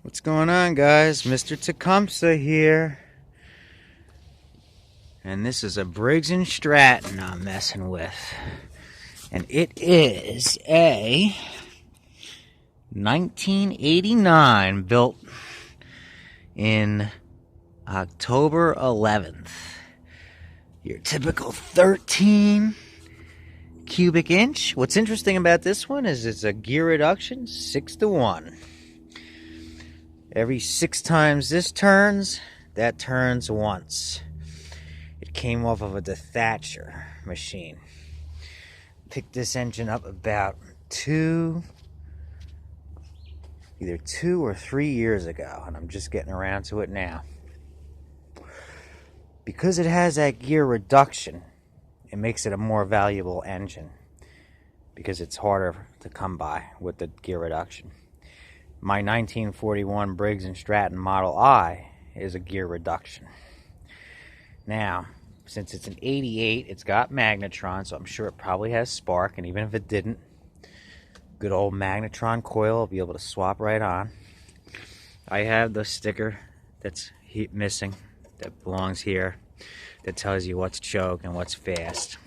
What's going on, guys? Mr. Tecumseh here. And this is a Briggs and Stratton I'm messing with. And it is a 1989 built in October 11th. Your typical 13 cubic inch. What's interesting about this one is it's a gear reduction 6-to-1. Every 6 times this turns, that turns once. It came off of a dethatcher machine. Picked this engine up about either 2 or 3 years ago, and I'm just getting around to it now. Because it has that gear reduction, it makes it a more valuable engine because it's harder to come by with the gear reduction. My 1941 Briggs and Stratton Model I is a gear reduction. Now, since it's an 88, it's got magnetron, so I'm sure it probably has spark, and even if it didn't, good old magnetron coil will be able to swap right on. I have the sticker that's missing that belongs here that tells you what's choke and what's fast.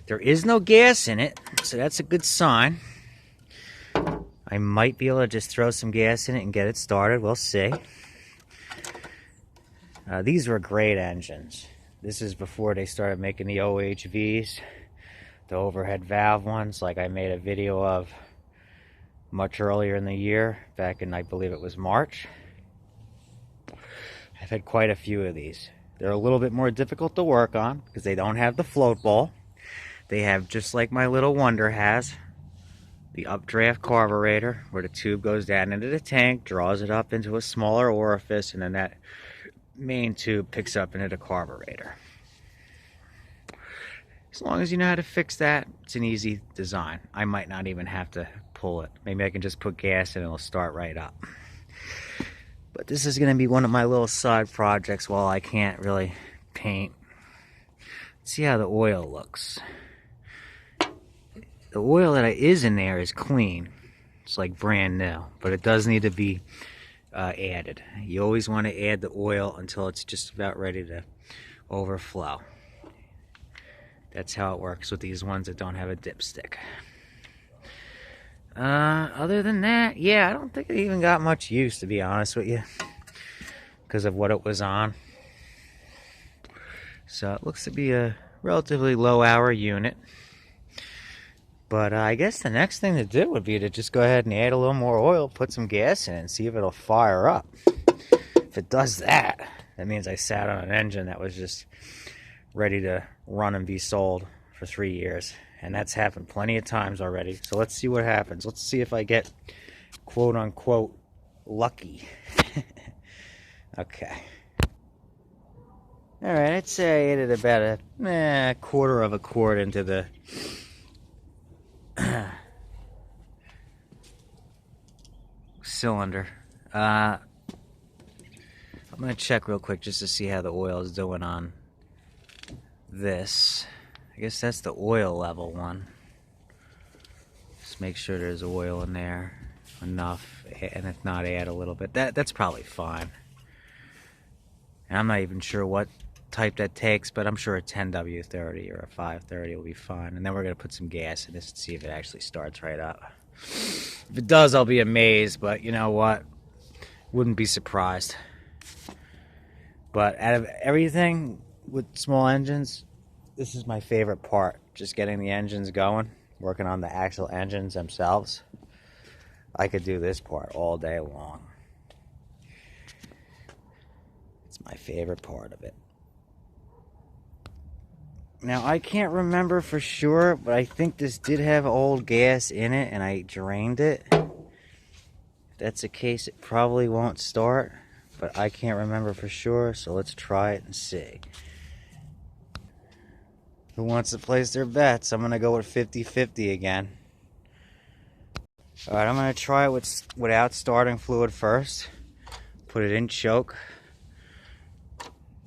There is no gas in it, so that's a good sign. I might be able to just throw some gas in it and get it started. We'll see. These were great engines. This is before they started making the OHVs, the overhead valve ones, like I made a video of much earlier in the year, back in, I believe it was March. I've had quite a few of these. They're a little bit more difficult to work on because they don't have the float ball. They have, just like my little Wonder has, the updraft carburetor, where the tube goes down into the tank, draws it up into a smaller orifice, and then that main tube picks up into the carburetor. As long as you know how to fix that, it's an easy design. I might not even have to pull it. Maybe I can just put gas in and it'll start right up. But this is going to be one of my little side projects while I can't really paint. Let's see how the oil looks. The oil that is in there is clean. It's like brand new, but it does need to be added. You always want to add the oil until it's just about ready to overflow. That's how it works with these ones that don't have a dipstick. Other than that, yeah, I don't think it even got much use, to be honest with you, because of what it was on. So it looks to be a relatively low hour unit. But I guess the next thing to do would be to just go ahead and add a little more oil, put some gas in it, and see if it'll fire up. If it does that, that means I sat on an engine that was just ready to run and be sold for 3 years. And that's happened plenty of times already. So let's see what happens. Let's see if I get quote-unquote lucky. Okay. Alright, I'd say I added about a quarter of a quart into the cylinder. I'm going to check real quick just to see how the oil is doing on this. I guess that's the oil level one. Just make sure there's oil in there enough, and if not, add a little bit. That's probably fine. And I'm not even sure what type that takes, but I'm sure a 10W30 or a 530 will be fine. And then we're going to put some gas in this and see if it actually starts right up. If it does, I'll be amazed, but you know what? Wouldn't be surprised. But out of everything with small engines, this is my favorite part. Just getting the engines going, working on the actual engines themselves. I could do this part all day long. It's my favorite part of it. Now, I can't remember for sure, but I think this did have old gas in it, and I drained it. If that's the case, it probably won't start, but I can't remember for sure, so let's try it and see. Who wants to place their bets? I'm going to go with 50-50 again. Alright, I'm going to try it without starting fluid first. Put it in choke.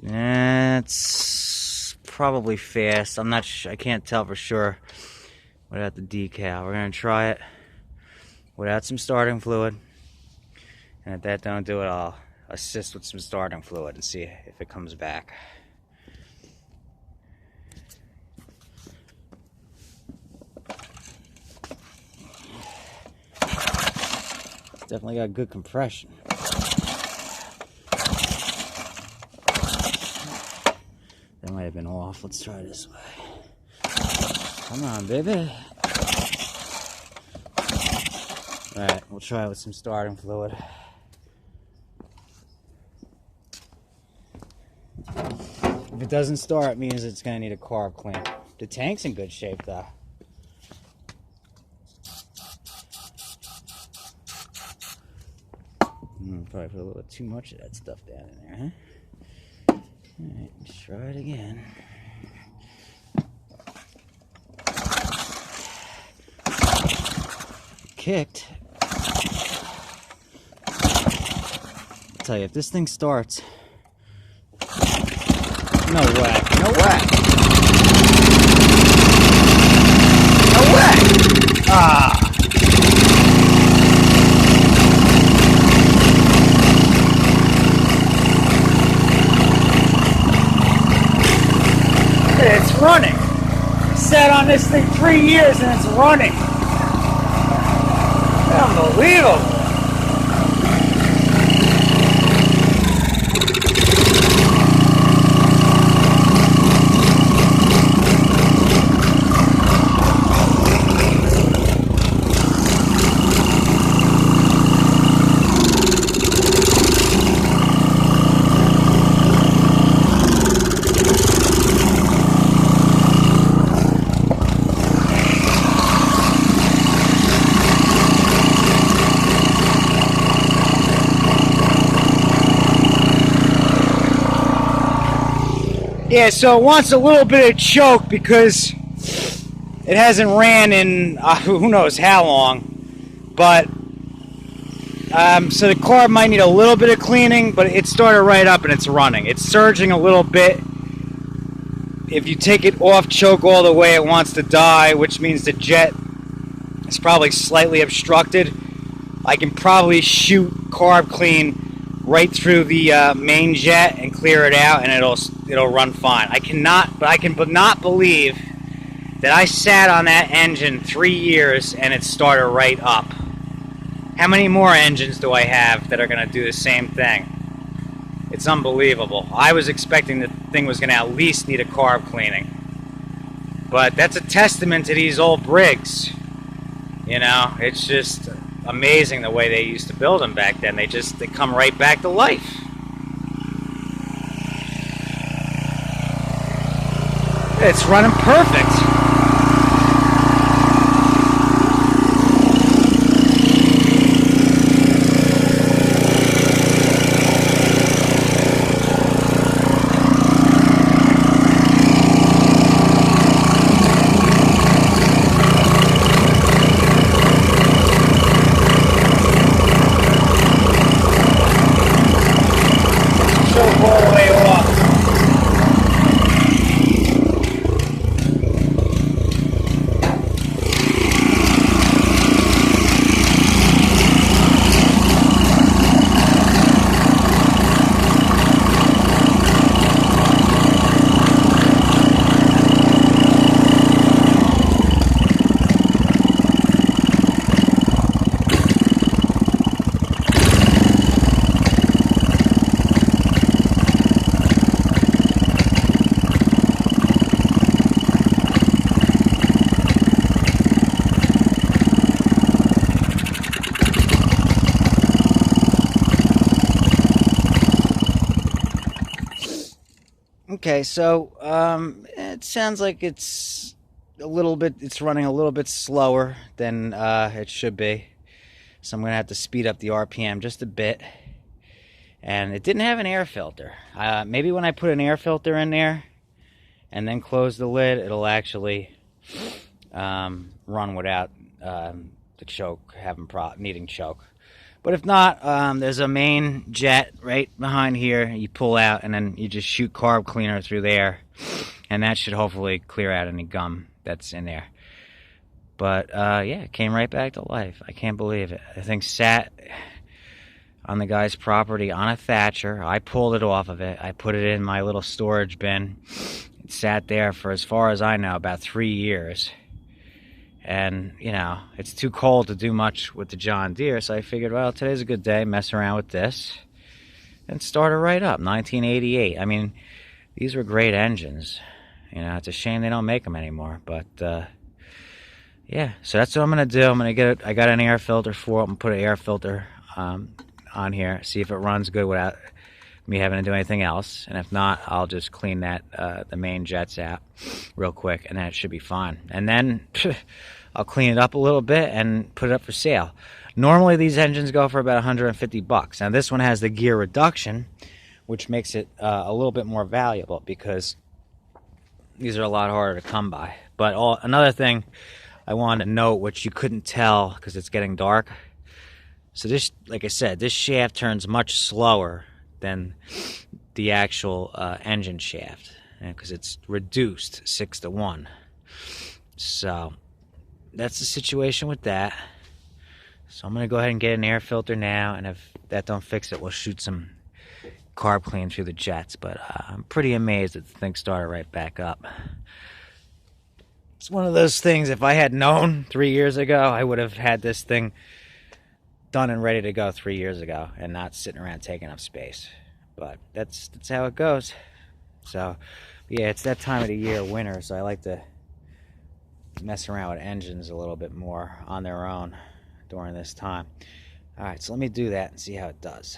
It's probably fast. I'm not sure. I can't tell for sure without the decal. We're going to try it without some starting fluid. And if that don't do it, I'll assist with some starting fluid and see if it comes back. Definitely got good compression. That might have been off. Let's try this way. Come on, baby. Alright, we'll try with some starting fluid. If it doesn't start, it means it's going to need a carb clean. The tank's in good shape, though. Probably put a little too much of that stuff down in there, huh? Alright, let's try it again. Kicked. I'll tell you, if this thing starts... No way. No way. No way! Ah! It's running. Sat on this thing 3 years and it's running. Unbelievable. Yeah, so it wants a little bit of choke because it hasn't ran in who knows how long. But so the carb might need a little bit of cleaning, but it started right up and it's running. It's surging a little bit. If you take it off choke all the way, it wants to die, which means the jet is probably slightly obstructed. I can probably shoot carb clean right through the main jet and clear it out, and it'll run fine. I can not believe that I sat on that engine 3 years and it started right up. How many more engines do I have that are going to do the same thing? It's unbelievable. I was expecting the thing was going to at least need a carb cleaning. But that's a testament to these old Briggs. You know, it's just amazing the way they used to build them back then. They come right back to life. It's running perfect. All the way off. Okay, so it sounds like it's running a little bit slower than it should be. So I'm going to have to speed up the RPM just a bit. And it didn't have an air filter. Maybe when I put an air filter in there and then close the lid, it'll actually run without the choke, needing choke. But if not, there's a main jet right behind here. You pull out and then you just shoot carb cleaner through there. And that should hopefully clear out any gum that's in there. But yeah, it came right back to life. I can't believe it. The thing sat on the guy's property on a Thatcher. I pulled it off of it. I put it in my little storage bin. It sat there for, as far as I know, about 3 years. And, you know, it's too cold to do much with the John Deere, so I figured, well, today's a good day, mess around with this, and start it right up. 1988. I mean, these were great engines. You know, it's a shame they don't make them anymore, but, yeah, so that's what I'm going to do. I'm going to get it. I got an air filter for it. I'm going to put an air filter on here, see if it runs good without me having to do anything else. And if not, I'll just clean that the main jets out real quick, and then it should be fine. And then I'll clean it up a little bit and put it up for sale. Normally these engines go for about $150. Now this one has the gear reduction, which makes it a little bit more valuable because these are a lot harder to come by. But another thing I wanted to note, which you couldn't tell because it's getting dark. So this, like I said, this shaft turns much slower than the actual engine shaft because it's reduced 6-to-1. So that's the situation with that. So I'm going to go ahead and get an air filter now, and if that don't fix it, we'll shoot some carb clean through the jets. But I'm pretty amazed that the thing started right back up. It's one of those things, if I had known 3 years ago, I would have had this thing done and ready to go 3 years ago and not sitting around taking up space. But that's how it goes. So yeah, it's that time of the year, winter, so I like to mess around with engines a little bit more on their own during this time. Alright, so let me do that and see how it does.